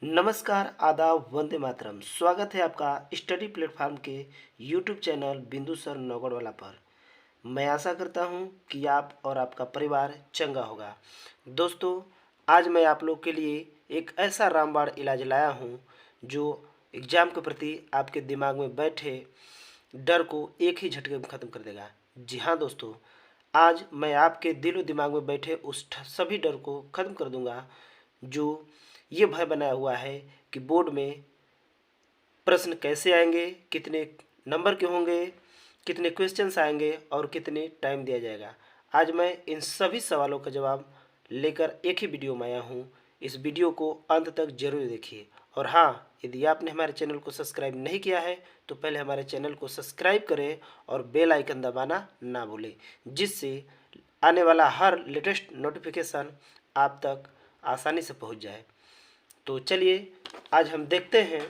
नमस्कार, आदाब, वंदे मातरम। स्वागत है आपका स्टडी प्लेटफॉर्म के यूट्यूब चैनल बिंदु सर नौगढ़वाला पर। मैं आशा करता हूं कि आप और आपका परिवार चंगा होगा। दोस्तों, आज मैं आप लोग के लिए एक ऐसा रामबाण इलाज लाया हूं जो एग्ज़ाम के प्रति आपके दिमाग में बैठे डर को एक ही झटके में ख़त्म कर देगा। जी हाँ दोस्तों, आज मैं आपके दिलो दिमाग में बैठे उस सभी डर को ख़त्म कर दूंगा जो ये भय बनाया हुआ है कि बोर्ड में प्रश्न कैसे आएंगे, कितने नंबर के होंगे, कितने क्वेश्चंस आएंगे और कितने टाइम दिया जाएगा। आज मैं इन सभी सवालों का जवाब लेकर एक ही वीडियो में आया हूँ। इस वीडियो को अंत तक जरूर देखिए। और हाँ, यदि आपने हमारे चैनल को सब्सक्राइब नहीं किया है तो पहले हमारे चैनल को सब्सक्राइब करें और बेल आइकन दबाना ना भूलें, जिससे आने वाला हर लेटेस्ट नोटिफिकेशन आप तक आसानी से पहुंच जाए। तो चलिए आज हम देखते हैं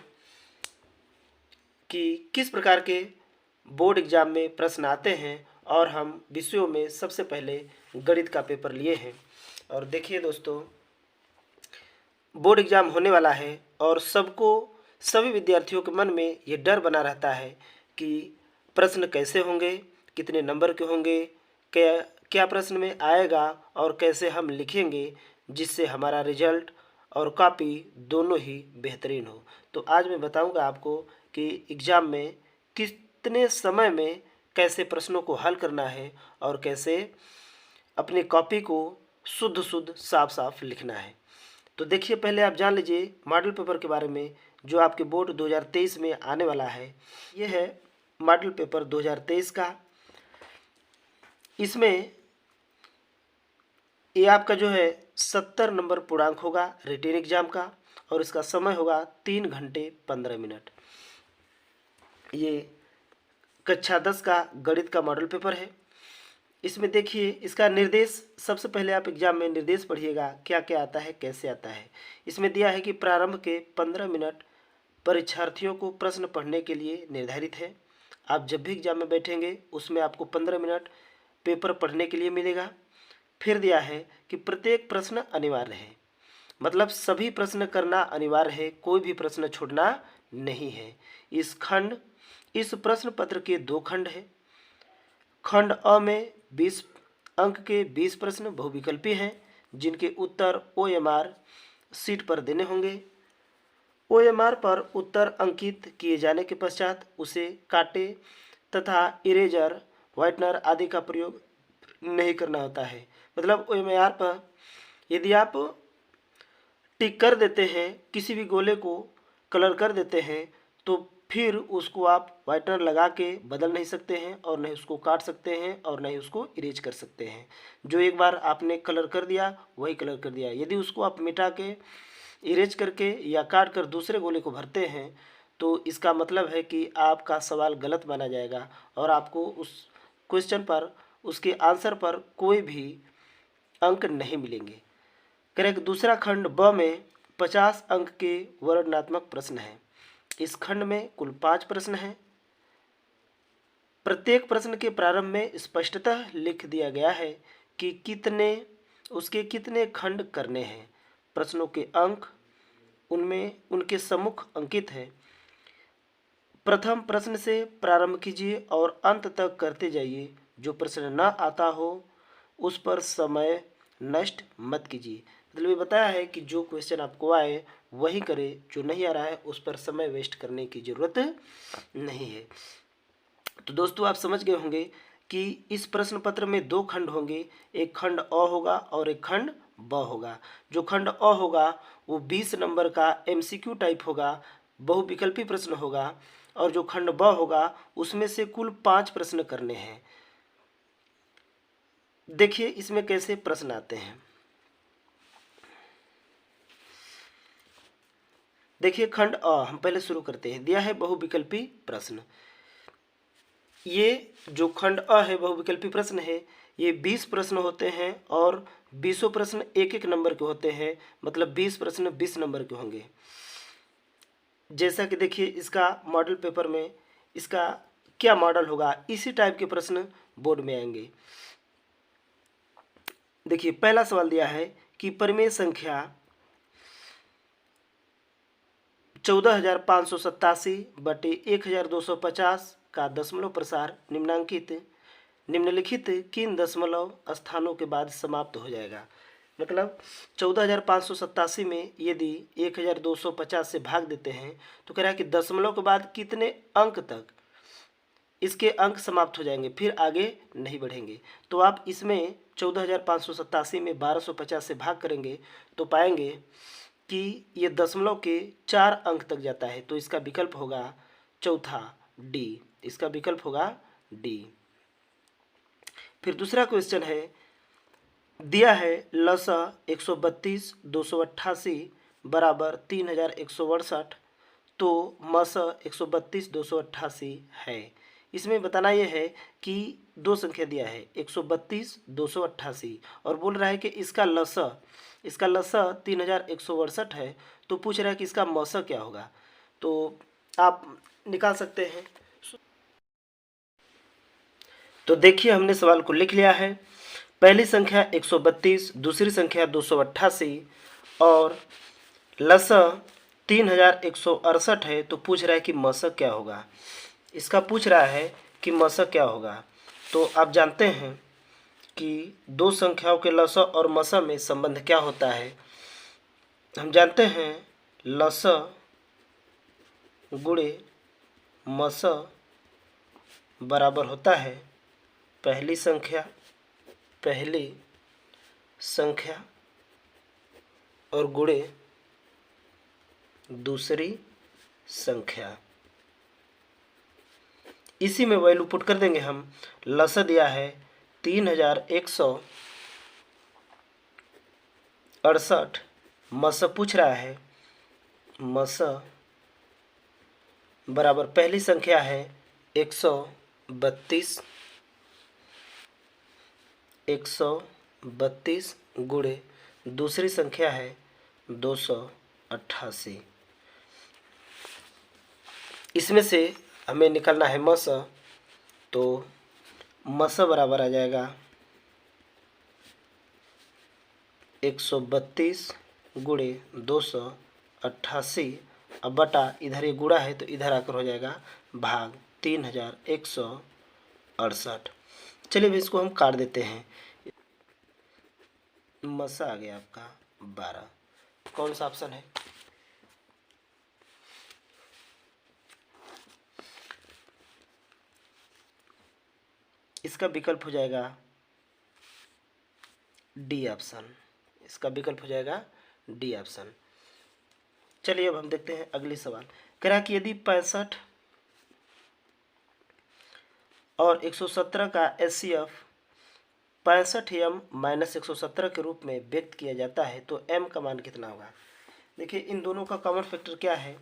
कि किस प्रकार के बोर्ड एग्ज़ाम में प्रश्न आते हैं। और हम विषयों में सबसे पहले गणित का पेपर लिए हैं। और देखिए दोस्तों, बोर्ड एग्ज़ाम होने वाला है और सभी विद्यार्थियों के मन में ये डर बना रहता है कि प्रश्न कैसे होंगे, कितने नंबर के होंगे, क्या क्या प्रश्न में आएगा और कैसे हम लिखेंगे जिससे हमारा रिजल्ट और कॉपी दोनों ही बेहतरीन हो। तो आज मैं बताऊंगा आपको कि एग्ज़ाम में कितने समय में कैसे प्रश्नों को हल करना है और कैसे अपनी कॉपी को शुद्ध शुद्ध साफ साफ लिखना है। तो देखिए, पहले आप जान लीजिए मॉडल पेपर के बारे में जो आपके बोर्ड 2023 में आने वाला है। ये है मॉडल पेपर 2023 का। इसमें ये आपका जो है 70 नंबर पूर्णांक होगा रिटेन एग्जाम का और इसका समय होगा 3 घंटे 15 मिनट। ये कक्षा 10 का गणित का मॉडल पेपर है। इसमें देखिए इसका निर्देश, सबसे पहले आप एग्जाम में निर्देश पढ़िएगा क्या क्या आता है, कैसे आता है। इसमें दिया है कि प्रारंभ के 15 मिनट परीक्षार्थियों को प्रश्न पढ़ने के लिए निर्धारित है। आप जब भी एग्जाम में बैठेंगे उसमें आपको 15 मिनट पेपर पढ़ने के लिए मिलेगा। फिर दिया है कि प्रत्येक प्रश्न अनिवार्य है, मतलब सभी प्रश्न करना अनिवार्य है, कोई भी प्रश्न छोड़ना नहीं है। इस प्रश्न पत्र के 2 खंड है। खंड अ में 20 अंक के 20 प्रश्न बहुविकल्पी हैं जिनके उत्तर OMR सीट पर देने होंगे। OMR पर उत्तर अंकित किए जाने के पश्चात उसे काटे तथा इरेजर, व्हाइटनर आदि का प्रयोग नहीं करना होता है। मतलब OMR पर यदि आप टिक कर देते हैं, किसी भी गोले को कलर कर देते हैं, तो फिर उसको आप व्हाइटनर लगा के बदल नहीं सकते हैं और नहीं उसको काट सकते हैं और नहीं उसको इरेज कर सकते हैं। जो एक बार आपने कलर कर दिया वही कलर कर दिया। यदि उसको आप मिटा के इरेज करके या काट कर दूसरे गोले को भरते हैं तो इसका मतलब है कि आपका सवाल गलत माना जाएगा और आपको उस क्वेश्चन पर, उसके आंसर पर कोई भी अंक नहीं मिलेंगे। करेक्ट। दूसरा खंड ब में 50 अंक के वर्णनात्मक प्रश्न हैं। इस खंड में कुल 5 प्रश्न हैं। प्रत्येक प्रश्न के प्रारंभ में स्पष्टतः लिख दिया गया है कि कितने खंड करने हैं। प्रश्नों के अंक उनमें उनके सम्मुख अंकित है। प्रथम प्रश्न से प्रारंभ कीजिए और अंत तक करते जाइए। जो प्रश्न न आता हो उस पर समय नष्ट मत कीजिए। मतलब ये बताया है कि जो क्वेश्चन आपको आए वही करें, जो नहीं आ रहा है उस पर समय वेस्ट करने की ज़रूरत नहीं है। तो दोस्तों, आप समझ गए होंगे कि इस प्रश्न पत्र में 2 खंड होंगे, एक खंड अ होगा और एक खंड ब होगा। जो खंड अ होगा वो 20 नंबर का MCQ टाइप होगा, बहुविकल्पी प्रश्न होगा। और जो खंड ब होगा उसमें से कुल 5 प्रश्न करने हैं। देखिए इसमें कैसे प्रश्न आते हैं। देखिए खंड अ, हम पहले शुरू करते हैं। दिया है बहुविकल्पी प्रश्न। ये जो खंड अ है, बहुविकल्पी प्रश्न है, ये 20 प्रश्न होते हैं और 20 प्रश्न एक एक नंबर के होते हैं। मतलब 20 प्रश्न 20 नंबर के होंगे। जैसा कि देखिए इसका मॉडल पेपर में इसका क्या मॉडल होगा, इसी टाइप के प्रश्न बोर्ड में आएंगे। देखिए पहला सवाल दिया है कि परिमेय संख्या 14,587 बटे 1,250 का दशमलव प्रसार निम्नलिखित किन दशमलव स्थानों के बाद समाप्त हो जाएगा। मतलब 14,587 में यदि 1,250 से भाग देते हैं तो कह रहा है कि दशमलव के बाद कितने अंक तक इसके अंक समाप्त हो जाएंगे, फिर आगे नहीं बढ़ेंगे। तो आप इसमें 14,587 में 1250 से भाग करेंगे तो पाएंगे कि ये दशमलव के 4 अंक तक जाता है। तो इसका विकल्प होगा चौथा डी, इसका विकल्प होगा डी। फिर दूसरा क्वेश्चन है, दिया है लसा 132 288 बराबर 3168, तो मस 132 288 है। इसमेमें बताना यह है कि दो संख्या दिया है 132 288 और बोल रहा है कि इसका लसा 3168 है। तो पूछ रहा है कि इसका मस क्या होगा। तो आप निकाल सकते हैं। तो देखिए हमने सवाल को लिख लिया है। पहली संख्या 132, दूसरी संख्या 288 और लसा 3168 है। तो पूछ रहा है कि मस क्या होगा। इसका पूछ रहा है कि मस क्या होगा। तो आप जानते हैं कि दो संख्याओं के लसा और मस में संबंध क्या होता है। हम जानते हैं लसा गुणे मस बराबर होता है पहली संख्या और गुणे दूसरी संख्या। इसी में वैल्यू पुट कर देंगे हम। लसा दिया है 3168, मस पूछ रहा है, मस बराबर पहली संख्या है 132 गुणे दूसरी संख्या है 288। इसमें से हमें निकालना है मस। तो मस बराबर आ जाएगा 132 गुणे 288 अब बटा इधर ये गुणा है तो इधर आकर हो जाएगा भाग 3168। चलिए अब इसको हम काट देते हैं। मस आ गया आपका 12। कौन सा ऑप्शन है। इसका विकल्प हो जाएगा डी ऑप्शन, इसका विकल्प हो जाएगा डी ऑप्शन। चलिए अब हम देखते हैं अगली सवाल। कह रहा है कि यदि 65 और 117 का HCF 65m - 117 के रूप में व्यक्त किया जाता है तो m का मान कितना होगा। देखिए इन दोनों का कॉमन फैक्टर क्या है।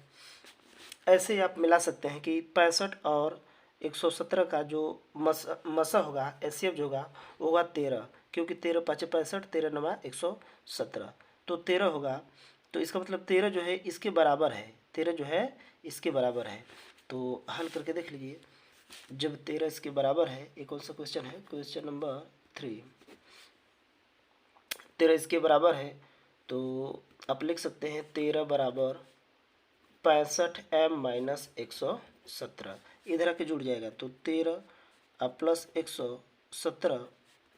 ऐसे आप मिला सकते हैं कि 65 और 117 का जो मसा होगा HCF जो होगा वो होगा 13, क्योंकि 13 5 65, 13 9 117, तो 13 होगा। तो इसका मतलब 13 जो है इसके बराबर है, 13 जो है इसके बराबर है। तो हल करके देख लीजिए। जब 13 इसके बराबर है, ये कौन सा क्वेश्चन है, क्वेश्चन नंबर 3। 13 इसके बराबर है तो आप लिख सकते हैं 13 बराबर 65m - 117, इधर आके जुड़ जाएगा। तो 13 प्लस 117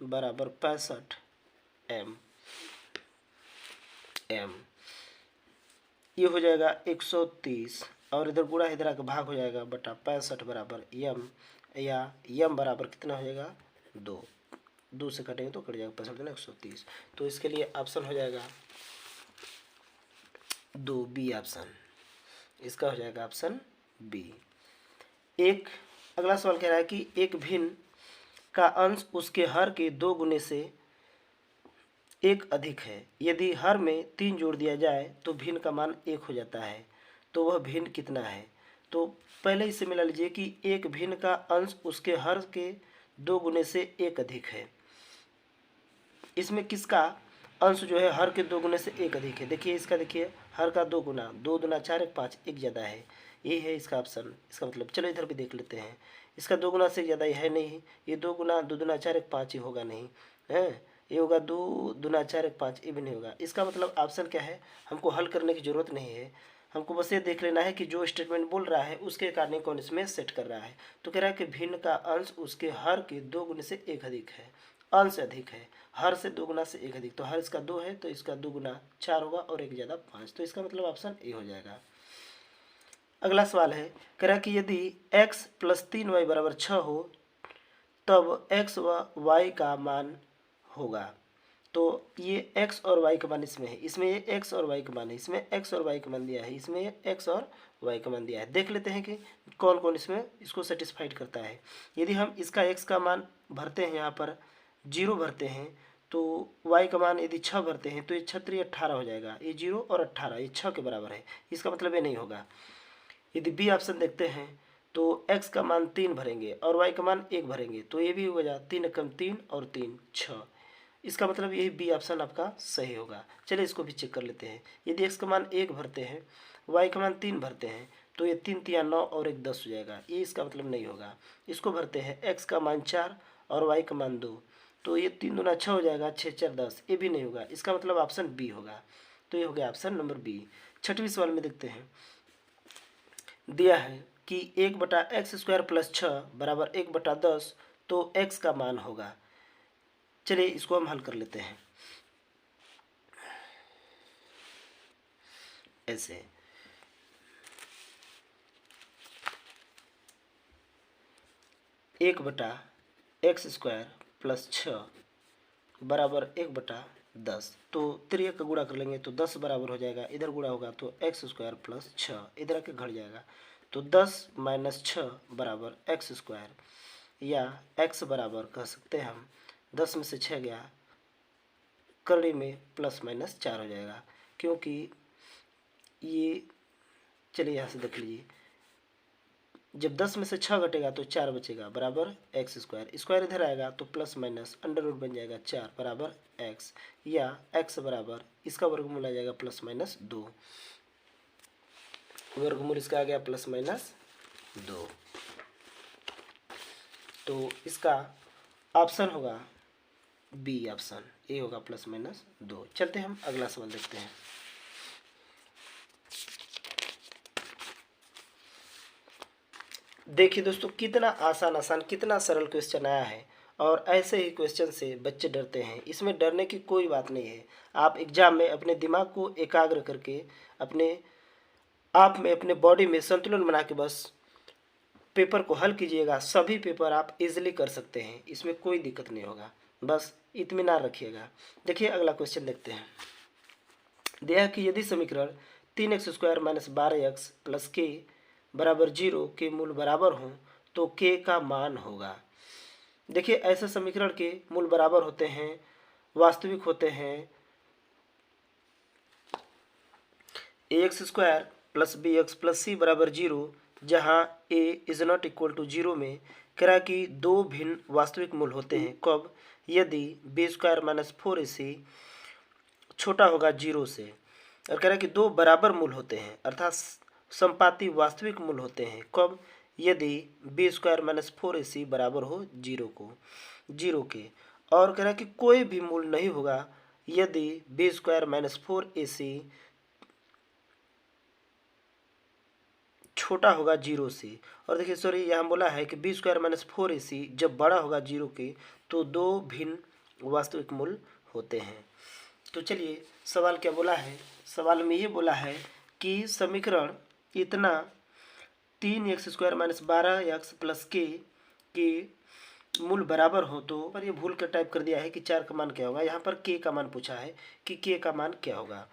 बराबर 65m। ये हो जाएगा 130 और इधर गुणा इधर आके भाग हो जाएगा बटा 65 बराबर m, या m बराबर कितना हो जाएगा 2 से कटेंगे तो कट जाएगा 65 130। तो इसके लिए ऑप्शन हो जाएगा 2 बी ऑप्शन, इसका हो जाएगा ऑप्शन बी। एक अगला सवाल कह रहा है कि एक भिन्न का अंश उसके हर के 2 गुने से 1 अधिक है। यदि हर में 3 जोड़ दिया जाए तो भिन्न का मान 1 हो जाता है, तो वह भिन्न कितना है। तो पहले इसे मिला लीजिए कि एक भिन्न का अंश उसके हर के 2 गुने से 1 अधिक है। इसमें किसका अंश जो है हर के 2 गुने से 1 अधिक है। देखिए इसका, देखिए हर का 2 गुना, 2 दूना 4 1 5, 1 ज़्यादा है, यही है इसका ऑप्शन। इसका मतलब चलो इधर भी देख लेते हैं। इसका 2 गुना से ज़्यादा है नहीं, ये 2 गुना 2 दूना 4 1 5 ही होगा नहीं है, ये होगा 2 दूना 4 1 5, ये भी नहीं होगा। इसका मतलब ऑप्शन क्या है, हमको हल करने की ज़रूरत नहीं है, हमको बस ये देख लेना है कि जो स्टेटमेंट बोल रहा है उसके अकॉर्डिंग कौन इसमें सेट कर रहा है। तो कह रहा है कि भिन्न का अंश उसके हर के 2 गुने से 1 अधिक है, अंश अधिक है, हर से 2 गुना से 1 अधिक, तो हर इसका 2 है तो इसका 2 गुना 4 होगा और 1 ज़्यादा 5, तो इसका मतलब ऑप्शन ए हो जाएगा। अगला सवाल है, कह रहा है कि यदि x + 3y = 6 हो तब x व y का मान होगा। तो ये x और y का मान इसमें ये x और y का मान है, इसमें x और y का मान दिया है, इसमें x और y का मान दिया है। देख लेते हैं कि कौन कौन इसमें इसको सेटिस्फाइड करता है। यदि हम इसका x का मान भरते हैं, यहाँ पर 0 भरते हैं, तो y का मान यदि 6 भरते हैं तो ये 6 × 18 हो जाएगा। ये 0 और 18 ये 6 के बराबर है, इसका मतलब ये नहीं होगा। यदि बी ऑप्शन देखते हैं तो x का मान 3 भरेंगे और y का मान 1 भरेंगे, तो ये भी हो जाए 3 × 3 और 3 6, इसका मतलब यही बी ऑप्शन आपका सही होगा। चलिए इसको भी चेक कर लेते हैं। यदि x का मान 1 भरते हैं, y का मान 3 भरते हैं, तो ये 3 × 3 = 9 और 1 = 10 हो जाएगा, ये इसका मतलब नहीं होगा। इसको भरते हैं x का मान 4 और y का मान 2, तो ये 3 दूना 6 हो जाएगा, 6 × 4 = 10, ये भी नहीं होगा, इसका मतलब ऑप्शन बी होगा। तो ये हो गया ऑप्शन नंबर बी। 6वें सवाल में देखते हैं, दिया है कि 1/x² + 6 = 1/10, तो x का मान होगा। चलिए इसको हम हल कर लेते हैं ऐसे। 1/x² + 6 = 1/10, तो 3 का गुणा कर लेंगे तो 10 बराबर हो जाएगा, इधर गुणा होगा तो x² + 6, इधर आके घट जाएगा, तो 10 - 6 = x², या x बराबर कह सकते हैं हम 10 में से 6 गया, करड़ी में ±4 हो जाएगा, क्योंकि ये, चलिए यहाँ से देख लीजिए, जब 10 में से 6 घटेगा तो 4 बचेगा बराबर x², स्क्वायर इधर आएगा तो प्लस माइनस अंडर रूट बन जाएगा 4 बराबर x, या x बराबर इसका वर्गमूल आ जाएगा ±2, वर्गमूल इसका आ गया ±2, तो इसका ऑप्शन होगा बी ऑप्शन, ए होगा +-2। चलते हम अगला सवाल देखते हैं। देखिए दोस्तों, कितना आसान कितना सरल क्वेश्चन आया है, और ऐसे ही क्वेश्चन से बच्चे डरते हैं। इसमें डरने की कोई बात नहीं है। आप एग्जाम में अपने दिमाग को एकाग्र करके अपने आप में, अपने बॉडी में संतुलन बना के बस पेपर को हल कीजिएगा, सभी पेपर आप इजीली कर सकते हैं, इसमें कोई दिक्कत नहीं होगा, बस इत्मीनान रखिएगा। देखिए अगला क्वेश्चन देखते हैं। दिया है कि यदि समीकरण 3x² - 12x + k = 0 के मूल बराबर हों तो k का मान होगा। देखिए ऐसे समीकरण के मूल बराबर होते हैं, वास्तविक होते हैं ax² + bx + c = 0, जहाँ a ≠ 0 में कह रहा है कि दो भिन्न वास्तविक मूल होते हैं। कब? यदि b² - 4ac छोटा होगा 0 से, और कह रहा है कि दो बराबर मूल होते हैं, अर्थात संपाती वास्तविक मूल होते हैं। कब? यदि b² - 4ac बराबर हो 0 के, और कह रहा है कि कोई भी मूल नहीं होगा यदि b² - 4ac छोटा होगा 0 से। और देखिए सॉरी, यहाँ बोला है कि b² - 4ac जब बड़ा होगा 0 के तो दो भिन्न वास्तविक मूल होते हैं। तो चलिए सवाल क्या बोला है, सवाल में ये बोला है कि समीकरण इतना 3x² - 12x + k के मूल बराबर हो, तो पर ये भूल कर टाइप कर दिया है कि 4 का मान क्या होगा। यहाँ पर k का मान पूछा है कि k का मान क्या होगा।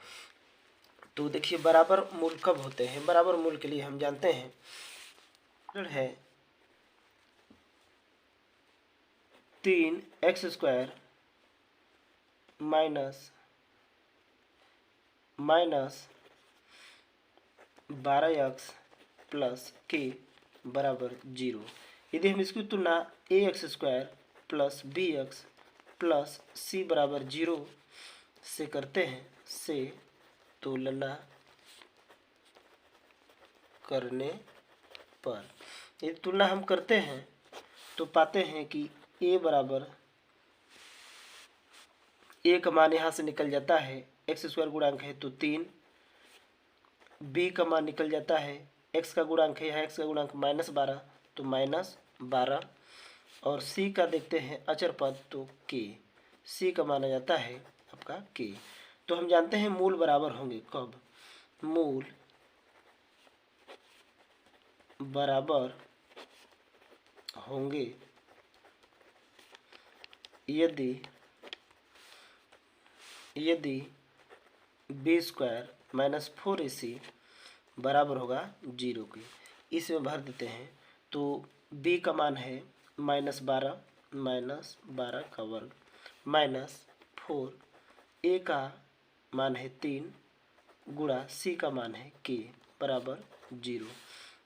तो देखिए बराबर मूल कब होते हैं, बराबर मूल के लिए हम जानते हैं है 3x² - 12x + k = 0। यदि हम इसकी तुलना ax² + bx + c = 0 से करते हैं, से तुलना करने पर, यदि तुलना हम करते हैं तो पाते हैं कि a बराबर, a का मान यहाँ से निकल जाता है, x² गुणांक है तो 3, b का मान निकल जाता है, x का गुणांक है, यहाँ x का गुणांक -12 तो -12, और c का देखते हैं अचर पद तो k, c का माना जाता है आपका k। तो हम जानते हैं मूल बराबर होंगे कब, मूल बराबर होंगे यदि b² - 4ac बराबर होगा 0 के। इसमें भर देते हैं तो b का मान है -12 का वर्ग -4, a का मान है 3 गुणा c का मान है k बराबर 0।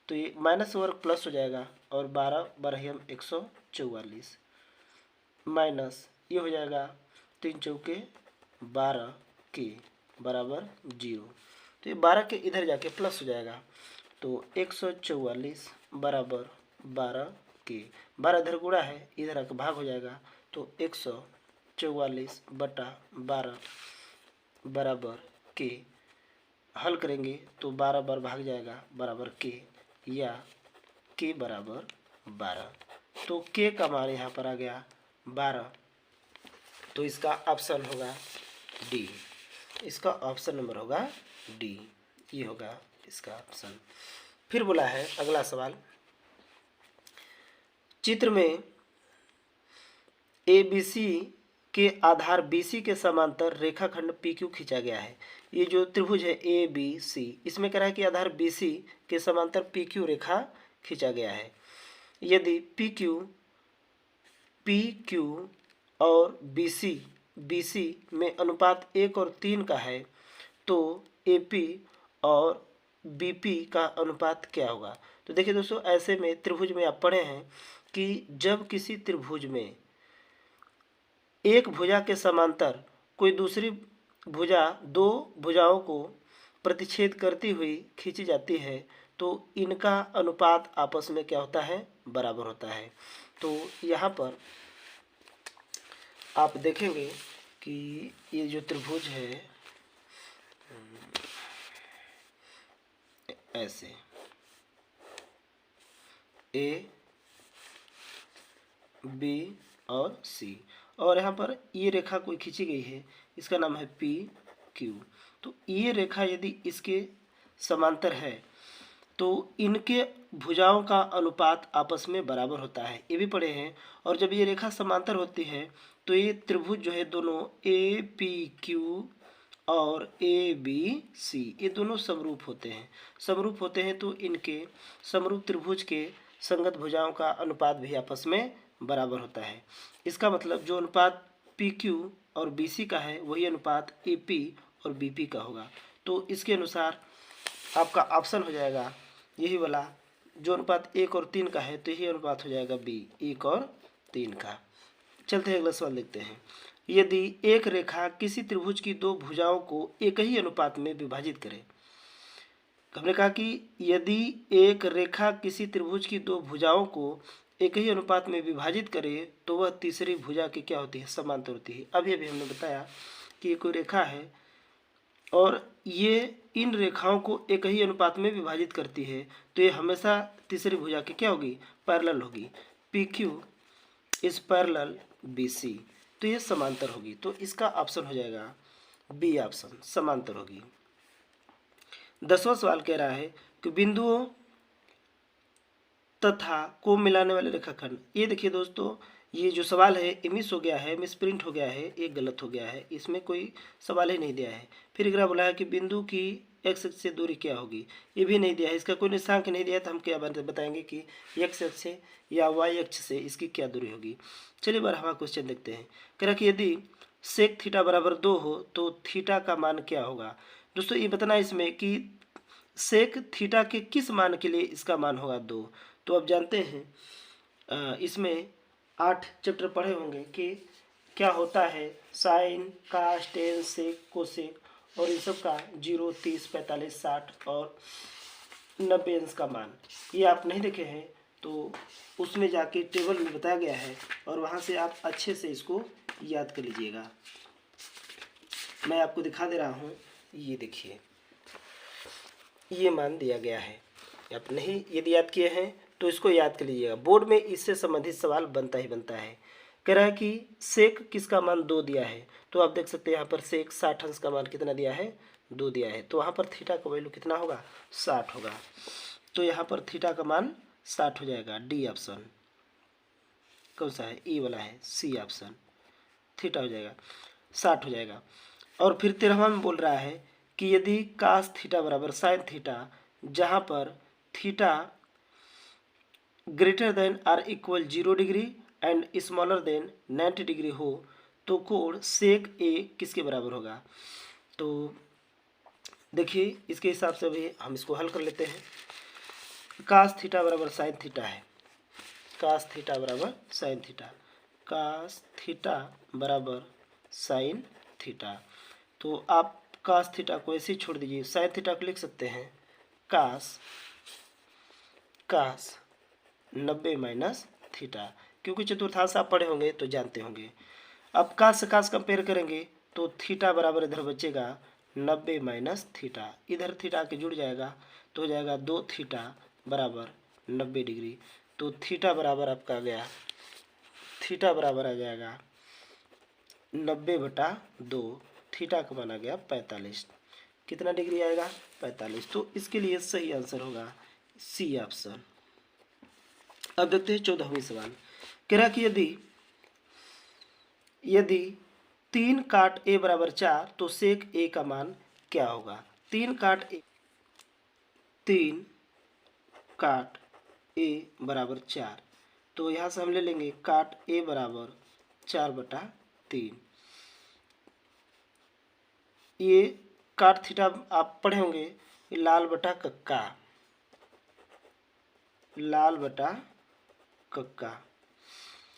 तो ये माइनस वर्ग प्लस हो जाएगा और 12 बरहिम 144 माइनस ये हो जाएगा 3 चौके 12 के बराबर 0। तो ये 12 के इधर जाके प्लस हो जाएगा तो 144 बराबर 12 के, 12 इधर गुणा है, इधर आकर भाग हो जाएगा तो 144 बटा 12 बराबर के, हल करेंगे तो 12 बार भाग जाएगा बराबर के, या के बराबर 12। तो के का मान यहाँ पर आ गया 12। तो इसका ऑप्शन होगा डी, इसका ऑप्शन नंबर होगा डी, ये होगा इसका ऑप्शन। फिर बोला है अगला सवाल, चित्र में ABC के आधार BC के समांतर रेखाखंड PQ खींचा गया है। ये जो त्रिभुज है ABC, इसमें कह रहा है कि आधार BC के समांतर PQ रेखा खींचा गया है। यदि PQ और BC में अनुपात 1 और 3 का है तो AP और BP का अनुपात क्या होगा। तो देखिए दोस्तों, ऐसे में त्रिभुज में आप पढ़े हैं कि जब किसी त्रिभुज में एक भुजा के समांतर कोई दूसरी भुजा दो भुजाओं को प्रतिच्छेद करती हुई खींची जाती है तो इनका अनुपात आपस में क्या होता है, बराबर होता है। तो यहाँ पर आप देखेंगे कि ये जो त्रिभुज है ऐसे A, B और C, और यहाँ पर ये रेखा कोई खींची गई है, इसका नाम है PQ। तो ये रेखा यदि इसके समांतर है तो इनके भुजाओं का अनुपात आपस में बराबर होता है, ये भी पढ़े हैं। और जब ये रेखा समांतर होती है तो ये त्रिभुज जो है दोनों APQ और ABC ये दोनों समरूप होते हैं। समरूप होते हैं तो इनके समरूप त्रिभुज के संगत भुजाओं का अनुपात भी आपस में बराबर होता है। इसका मतलब जो अनुपात PQ और BC का है वही अनुपात AP और BP का होगा। तो इसके अनुसार आपका ऑप्शन हो जाएगा यही वाला, जो अनुपात 1 और 3 का है तो यही अनुपात हो जाएगा B, 1 और 3 का। चलते हैं अगला सवाल देखते हैं। यदि एक रेखा किसी त्रिभुज की दो भुजाओं को एक ही अनुपात में विभाजित करे, हमने कहा कि यदि एक रेखा किसी त्रिभुज की दो भुजाओं को एक ही अनुपात में विभाजित करे तो वह तीसरी भुजा की क्या होती है, समांतर होती है। अभी हमने बताया कि ये कोई रेखा है और ये इन रेखाओं को एक ही अनुपात में विभाजित करती है तो ये हमेशा तीसरी भुजा की क्या होगी, पैरेलल होगी। PQ इज पैरेलल BC, तो ये समांतर होगी। तो इसका ऑप्शन हो जाएगा B ऑप्शन, समांतर होगी। 10वां सवाल कह रहा है कि बिंदुओं तथा को मिलाने वाले रेखाखंड। ये देखिए दोस्तों, ये जो सवाल है ये मिस हो गया है, मिस प्रिंट हो गया है, ये गलत हो गया है, इसमें कोई सवाल ही नहीं दिया है। फिर अगला बोला है कि बिंदु की x अक्ष से दूरी क्या होगी, ये भी नहीं दिया है, इसका कोई निशांक नहीं दिया है। तो हम क्या बताएंगे कि x अक्ष से या y अक्ष से इसकी क्या दूरी होगी। चलिए बार हमारा क्वेश्चन देखते हैं। कह रहा कि यदि सेक थीटा बराबर 2 हो तो थीटा का मान क्या होगा। दोस्तों ये बताना इसमें कि सेक थीटा के किस मान के लिए इसका मान होगा 2। तो आप जानते हैं इसमें 8 चैप्टर पढ़े होंगे कि क्या होता है साइन, कास, टेन, सेक, कोसेक और इन सब का 0, 30, 45, 60 और 90 अंश का मान। ये आप नहीं देखे हैं तो उसमें जाके टेबल में बताया गया है और वहाँ से आप अच्छे से इसको याद कर लीजिएगा। मैं आपको दिखा दे रहा हूँ, ये देखिए ये मान दिया गया है। आप नहीं यदि याद किए हैं तो इसको याद कर लीजिएगा, बोर्ड में इससे संबंधित सवाल बनता ही बनता है। कह रहा है कि सेक किसका मान 2 दिया है, तो आप देख सकते हैं यहाँ पर सेक 60 अंश का मान कितना दिया है, 2 दिया है, तो वहाँ पर थीटा का वैल्यू कितना होगा, 60 होगा। तो यहाँ पर थीटा का मान 60 हो जाएगा। डी ऑप्शन कौन सा है, ई वाला है, सी ऑप्शन, थीटा हो जाएगा, 60 हो जाएगा। और फिर 13वां में बोल रहा है कि यदि कास थीटा बराबर साइन थीटा, जहाँ पर theta greater than or equal 0 degree and smaller than 90 degree हो, तो कोण सेक ए किसके बराबर होगा। तो देखिए इसके हिसाब से भी हम इसको हल कर लेते हैं। कास थीटा बराबर साइन थीटा है, कास थीटा बराबर साइन थीटा, कास थीटा बराबर साइन थीटा। तो आप कास थीटा को ऐसे ही छोड़ दीजिए, साइन थीटा को लिख सकते हैं कास 90 माइनस थीटा, क्योंकि चतुर्थांश आप पढ़े होंगे तो जानते होंगे। अब कास से कास कंपेयर करेंगे तो थीटा बराबर इधर बचेगा 90 माइनस थीटा, इधर थीटा के जुड़ जाएगा तो हो जाएगा 2 थीटा बराबर 90 डिग्री। तो थीटा बराबर आपका आ गया, थीटा बराबर आ जाएगा 90/2, थीटा का मान आ गया 45। कितना डिग्री आएगा, 45। तो इसके लिए सही आंसर होगा सी ऑप्शन। अब देखते हैं 14वां सवाल। कह रहा कि यदि 3 काट ए बराबर 4 तो सेक ए का मान क्या होगा। 3 काट ए बराबर 4, तो यहाँ से हम ले लेंगे काट ए बराबर 4/3। ये काट थीटा आप पढ़े होंगे, लाल बटा कक्का, लाल बटा कक्का।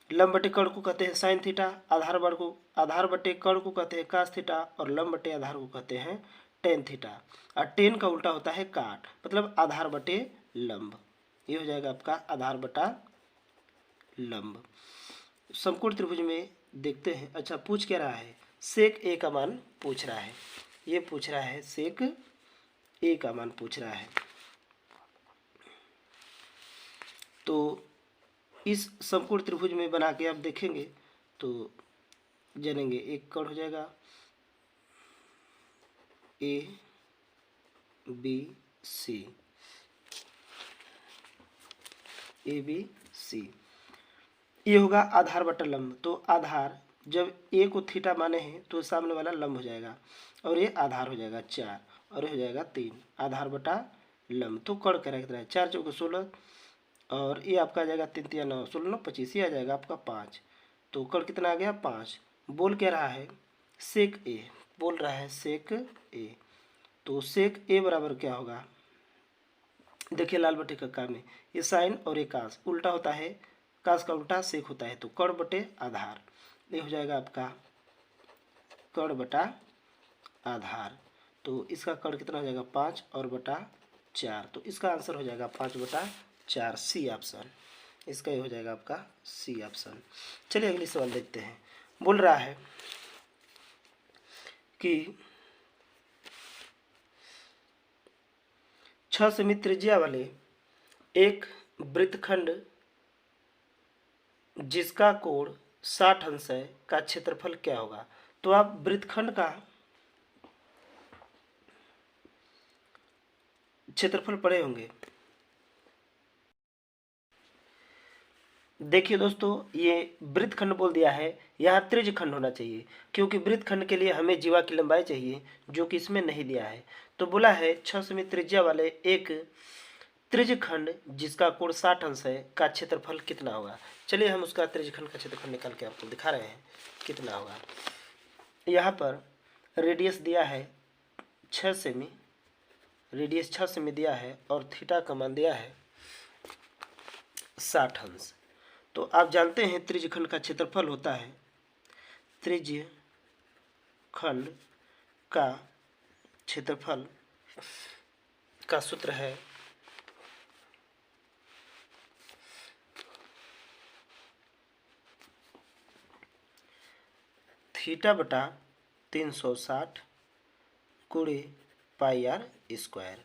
लंब बटे कर्ण को कहते हैं साइन थीटा, आधार बटे कर्ण को कहते हैं कास थीटा, और लंब बटे आधार को कहते हैं टेन थीटा। और टेन का उल्टा होता है काट, मतलब आधार बटे लंब। ये हो जाएगा आपका आधार बटा लंब। समकोण त्रिभुज में देखते हैं। अच्छा पूछ क्या रहा है, सेक ए का मान पूछ रहा है, ये पूछ रहा है सेक ए का मान पूछ रहा है। तो इस समकोण त्रिभुज में बना के आप देखेंगे तो जानेंगे। एक कर्ण हो जाएगा A B C, A B C, ये होगा आधार बटा लंब। तो आधार जब ए को थीटा माने हैं तो सामने वाला लंब हो जाएगा, और ये आधार हो जाएगा 4, और ये हो जाएगा 3, आधार बटा लंब। तो कर्ण कह रहा है 4 चौके 16, और ये आपका आ जाएगा 3 3 9 16 9 25, ये आ जाएगा आपका 5। तो कर्ण कितना आ गया 5। बोल क्या रहा है, सेक ए, बोल रहा है सेक ए। तो सेक ए बराबर क्या होगा, देखिए लाल बटे कक्का में ये साइन और ये कास उल्टा होता है, कास का उल्टा सेक होता है, तो कर्ण बटे आधार, ये हो जाएगा आपका कर्ण बटा आधार। तो इसका कर्ण कितना हो जाएगा 5 और बटा 4, तो इसका आंसर हो जाएगा 5/4, सी ऑप्शन। इसका ये हो जाएगा आपका सी ऑप्शन। चलिए अगली सवाल देखते हैं। बोल रहा है कि 6 सेमी त्रिज्या वाले एक वृत्तखंड जिसका कोण 60 अंश है का क्षेत्रफल क्या होगा। तो आप वृत्तखंड का क्षेत्रफल पढ़े होंगे। देखिए दोस्तों, ये वृत्तखंड बोल दिया है, यहाँ त्रिज्यखंड होना चाहिए, क्योंकि वृत्तखंड के लिए हमें जीवा की लंबाई चाहिए, जो कि इसमें नहीं दिया है। तो बोला है 6 सेमी त्रिज्या वाले एक त्रिज्यखंड जिसका कोण 60 अंश है का क्षेत्रफल कितना होगा। चलिए हम उसका त्रिज्यखंड का क्षेत्रफल निकाल के आपको दिखा रहे हैं कितना होगा। यहाँ पर रेडियस दिया है 6 सेमी, रेडियस 6 सेमी दिया है, और थीटा का मान दिया है 60 अंश। तो आप जानते हैं त्रिज्यखंड का क्षेत्रफल होता है, त्रिज्यखंड का क्षेत्रफल का सूत्र है थीटा बटा 360 गुणे पाई आर स्क्वायर।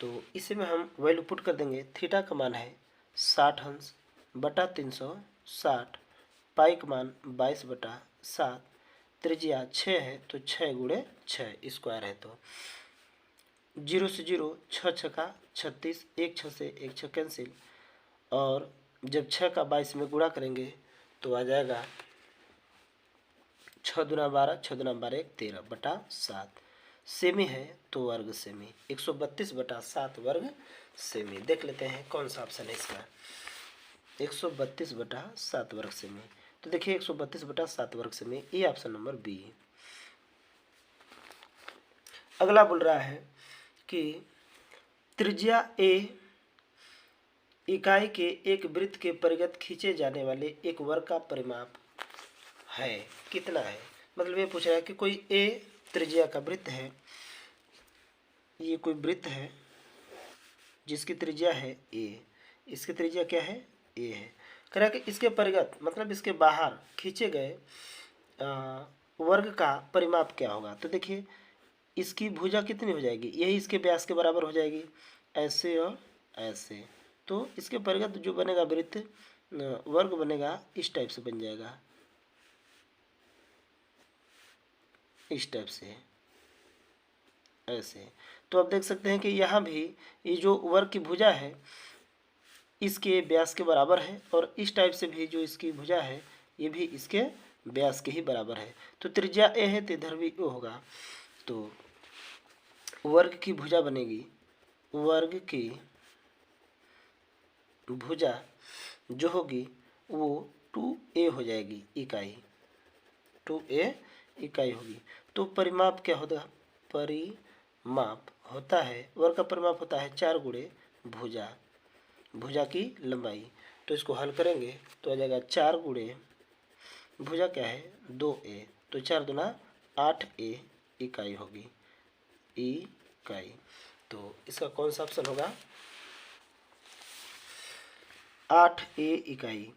तो इसी में हम वैल्यू पुट कर देंगे। थीटा का मान है 60 अंश बटा 360, पाई का मान 22/7, त्रिज्या 6 है तो 6 गुणे 6 स्क्वायर है, तो 0 से 0, 6 छक्का 36, 1 6 से 1 6 कैंसिल, और जब 6 का 22 में गुणा करेंगे तो आ जाएगा 6 दूना 12, 6 दूना 12 13/7, सेमी है तो वर्ग सेमी, 132/7 वर्ग सेमी। देख लेते हैं कौन सा ऑप्शन है इसका, 132/7 वर्ग सेमी। तो देखिए 132/7 वर्ग सेमी, ये ऑप्शन नंबर बी है। अगला बोल रहा है कि त्रिज्या ए इकाई के एक वृत्त के परिगत खींचे जाने वाले एक वर्ग का परिमाप है, कितना है। मतलब ये पूछ रहा है कि कोई ए त्रिज्या का वृत्त है, ये कोई वृत्त है जिसकी त्रिज्या है ए, इसकी त्रिज्या क्या है, ए है। कह रहा है कि इसके परिगत मतलब इसके बाहर खींचे गए वर्ग का परिमाप क्या होगा। तो देखिए इसकी भुजा कितनी हो जाएगी, यही इसके व्यास के बराबर हो जाएगी, ऐसे और ऐसे। तो इसके परिगत जो बनेगा वृत्त वर्ग बनेगा इस टाइप से बन जाएगा, इस टाइप से ऐसे। तो आप देख सकते हैं कि यहाँ भी ये जो वर्ग की भुजा है इसके व्यास के बराबर है, और इस टाइप से भी जो इसकी भुजा है ये भी इसके व्यास के ही बराबर है। तो त्रिज्या ए है तो इधर भी ओ होगा, तो वर्ग की भुजा बनेगी, वर्ग की भुजा जो होगी वो 2a हो जाएगी, इकाई 2a इकाई होगी। तो परिमाप क्या होगा, परिमाप होता है, वर्ग का परिमाप होता है 4 गुणे भुजा, भुजा की लंबाई। तो इसको हल करेंगे तो आ जाएगा 4 गुणे भुजा क्या है 2a, तो 4 दूना 8a इकाई होगी, इकाई। तो इसका कौन सा ऑप्शन होगा, 8a इकाई।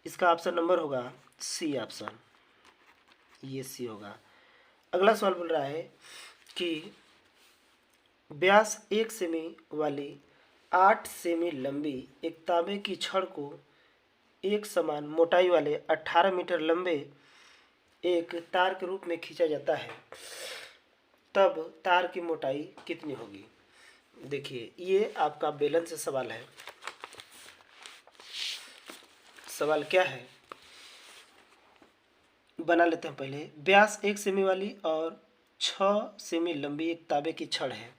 इसका ऑप्शन नंबर होगा सी ऑप्शन, ये सी होगा। अगला सवाल बोल रहा है कि व्यास 1 सेमी वाली 8 सेमी लंबी एक तांबे की छड़ को एक समान मोटाई वाले 18 मीटर लंबे एक तार के रूप में खींचा जाता है, तब तार की मोटाई कितनी होगी। देखिए ये आपका बेलन से सवाल है। सवाल क्या है बना लेते हैं पहले। व्यास 1 सेमी वाली और 6 सेमी लंबी एक तांबे की छड़ है,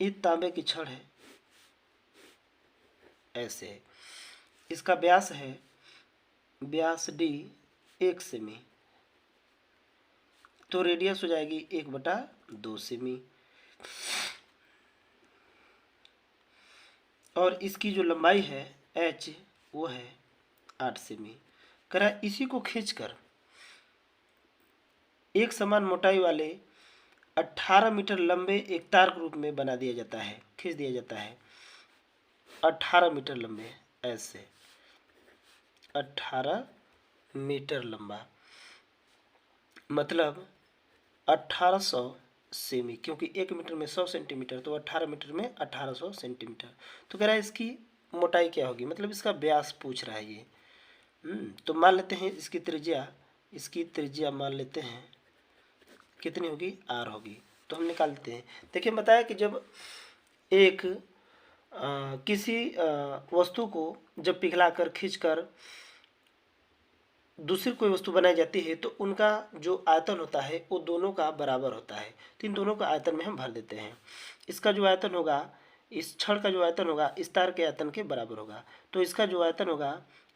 ये तांबे की छड़ है ऐसे, इसका व्यास है व्यास डी 1 सेमी, तो रेडियस हो जाएगी 1/2 सेमी, और इसकी जो लंबाई है एच वो है 8 सेमी। कह रहा है इसी को खींचकर एक समान मोटाई वाले 18 मीटर लंबे एक तार के रूप में बना दिया जाता है, खींच दिया जाता है 18 मीटर लंबे ऐसे, 18 मीटर लंबा मतलब 1800 सेमी, क्योंकि 1 मीटर में 100 सेंटीमीटर, तो 18 मीटर में 1800 सेंटीमीटर। तो कह रहा है इसकी मोटाई क्या होगी, मतलब इसका व्यास पूछ रहा है ये। तो मान लेते हैं इसकी त्रिज्या मान लेते हैं कितनी होगी, आर होगी। तो हम निकाल लेते हैं। देखिए बताया कि जब एक किसी वस्तु को जब पिघलाकर खींचकर दूसरी कोई वस्तु बनाई जाती है तो उनका जो आयतन होता है वो दोनों का बराबर होता है, तो इन दोनों का आयतन में हम भर देते हैं। इसका जो आयतन होगा, इस छड़ का जो आयतन होगा इस तार के आयतन के बराबर होगा, तो इसका जो आयतन होगा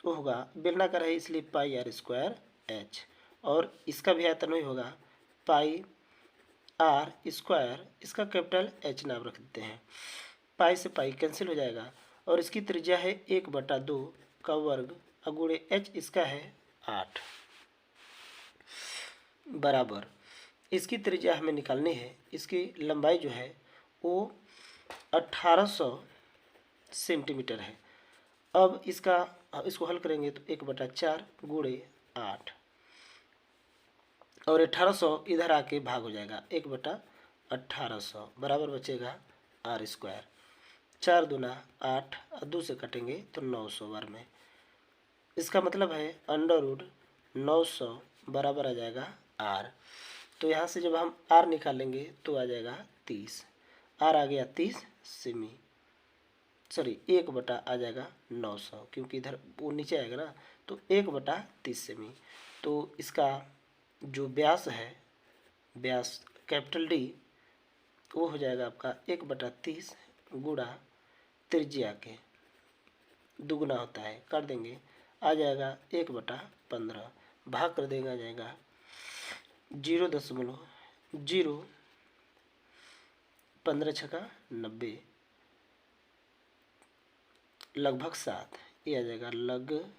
वो होगा, बेलनाकार है इसलिए पाई आर स्क्वायर एच, और इसका भी आयतन वही होगा पाई आर स्क्वायर, इसका कैपिटल एच नाम रख देते हैं। पाई से पाई कैंसिल हो जाएगा, और इसकी त्रिज्या है 1/2 का वर्ग अगुणे एच, इसका है 8 बराबर, इसकी त्रिज्या हमें निकालनी है, इसकी लंबाई जो है वो 1800 सेंटीमीटर है। अब इसको हल करेंगे तो 1/4 गुणे 8, और 1800 इधर आके भाग हो जाएगा, 1/1800 बराबर बचेगा आर स्क्वायर। 4 दूना 8 और 2 से कटेंगे तो 900 बार में। इसका मतलब है अंडर रूट 900 बराबर आ जाएगा आर। तो यहाँ से जब हम आर निकालेंगे तो आ जाएगा 30। आर आ गया 30 सेमी, सॉरी 1/, आ जाएगा 900 क्योंकि इधर वो नीचे आएगा ना, तो 1/30 सेमी। तो इसका जो व्यास है, व्यास कैपिटल डी, वो हो जाएगा आपका 1/30 गुणा त्रिज्या के दुगुना होता है, कर देंगे आ जाएगा 1/15, भाग कर देगा, आ जाएगा 0.0, 15 छक्का 90, लगभग 7, ये आ जाएगा लगभग।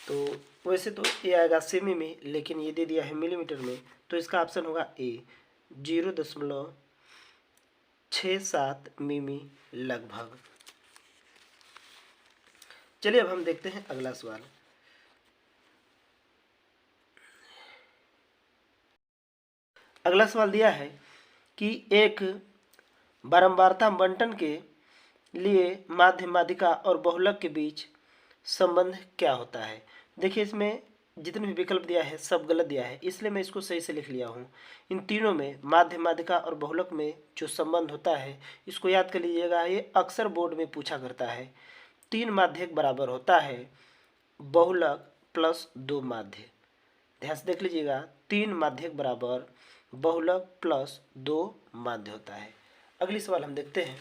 तो वैसे तो ये आएगा सेमी में, लेकिन ये दे दिया है मिलीमीटर में, तो इसका ऑप्शन होगा ए, 0.67 मिमी लगभग। चलिए अब हम देखते हैं अगला सवाल। अगला सवाल दिया है कि एक बारंबारता बंटन के लिए माध्य माध्यिका और बहुलक के बीच संबंध क्या होता है। देखिए इसमें जितने भी विकल्प दिया है सब गलत दिया है, इसलिए मैं इसको सही से लिख लिया हूँ। इन तीनों में माध्य माध्यिका और बहुलक में जो संबंध होता है इसको याद कर लीजिएगा, ये अक्सर बोर्ड में पूछा करता है। 3 माध्यक बराबर होता है बहुलक प्लस 2 माध्य। ध्यान से देख लीजिएगा, 3 माध्यक बराबर बहुलक प्लस 2 माध्य होता है। अगली सवाल हम देखते हैं,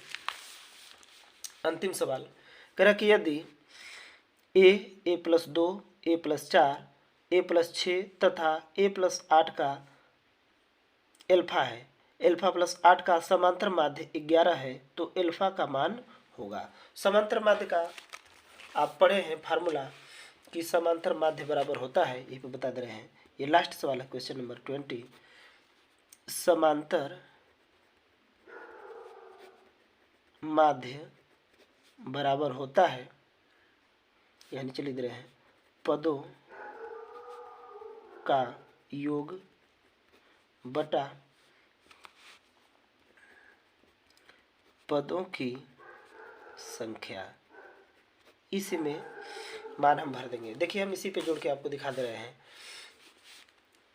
अंतिम सवाल कह रहा कि यदि a+2, a+4, a+6 तथा a+8 का एल्फा है, एल्फा प्लस 8 का समांतर माध्य 11 है, तो एल्फा का मान होगा। समांतर माध्य का आप पढ़े हैं फार्मूला कि समांतर माध्य बराबर होता है, ये पे बता दे रहे हैं। ये लास्ट सवाल है, क्वेश्चन नंबर 20। समांतर माध्य बराबर होता है, यहाँ नीचे लिख रहे हैं, पदों का योग बटा पदों की संख्या। इसी में मान हम भर देंगे। देखिए हम इसी पे जोड़ के आपको दिखा दे रहे हैं।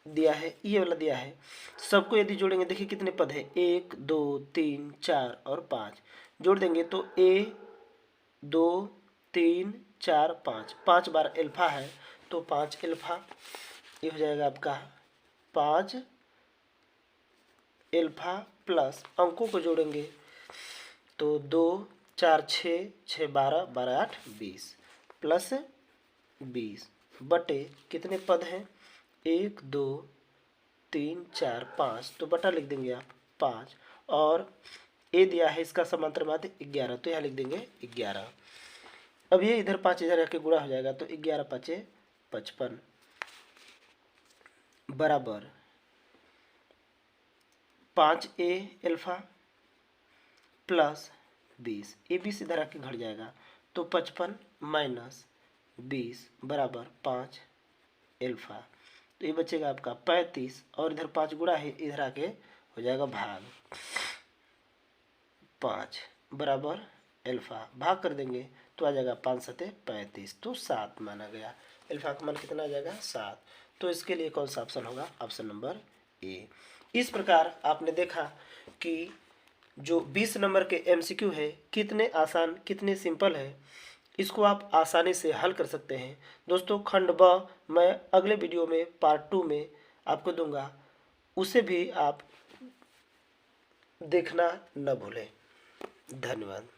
दिया है ये वाला दिया है, सबको यदि जोड़ेंगे देखिए कितने पद है, 1 2 3 4 और 5 जोड़ देंगे तो a 2 3 4 5, 5 बार एल्फा है तो 5 एल्फा, ये हो जाएगा आपका 5 एल्फा प्लस अंकों को जोड़ेंगे तो 2 4 6 6 12 12 8 20 प्लस 20 बटे कितने पद हैं, 1 2 3 4 5, तो बटा लिख देंगे आप 5, और ए दिया है इसका समांतर माध्य 11, तो यहाँ लिख देंगे 11। अब ये इधर 5 इधर आके गुणा हो जाएगा तो 11 5 55 बराबर 5a एल्फा प्लस 20, ए 20 इधर आके घट जाएगा तो 55 माइनस 20 बराबर 5 एल्फा, तो ये बचेगा आपका 35, और इधर 5 गुणा है, इधर आके हो जाएगा भाग 5 बराबर एल्फा, भाग कर देंगे तो आ जाएगा 5 7 35, तो 7 माना गया। एल्फा का मान कितना आ जाएगा 7, तो इसके लिए कौन सा ऑप्शन होगा, ऑप्शन नंबर ए। इस प्रकार आपने देखा कि जो 20 नंबर के एमसीक्यू है कितने आसान कितने सिंपल है, इसको आप आसानी से हल कर सकते हैं। दोस्तों खंड ब मैं अगले वीडियो में पार्ट 2 में आपको दूंगा, उसे भी आप देखना न भूलें। धन्यवाद।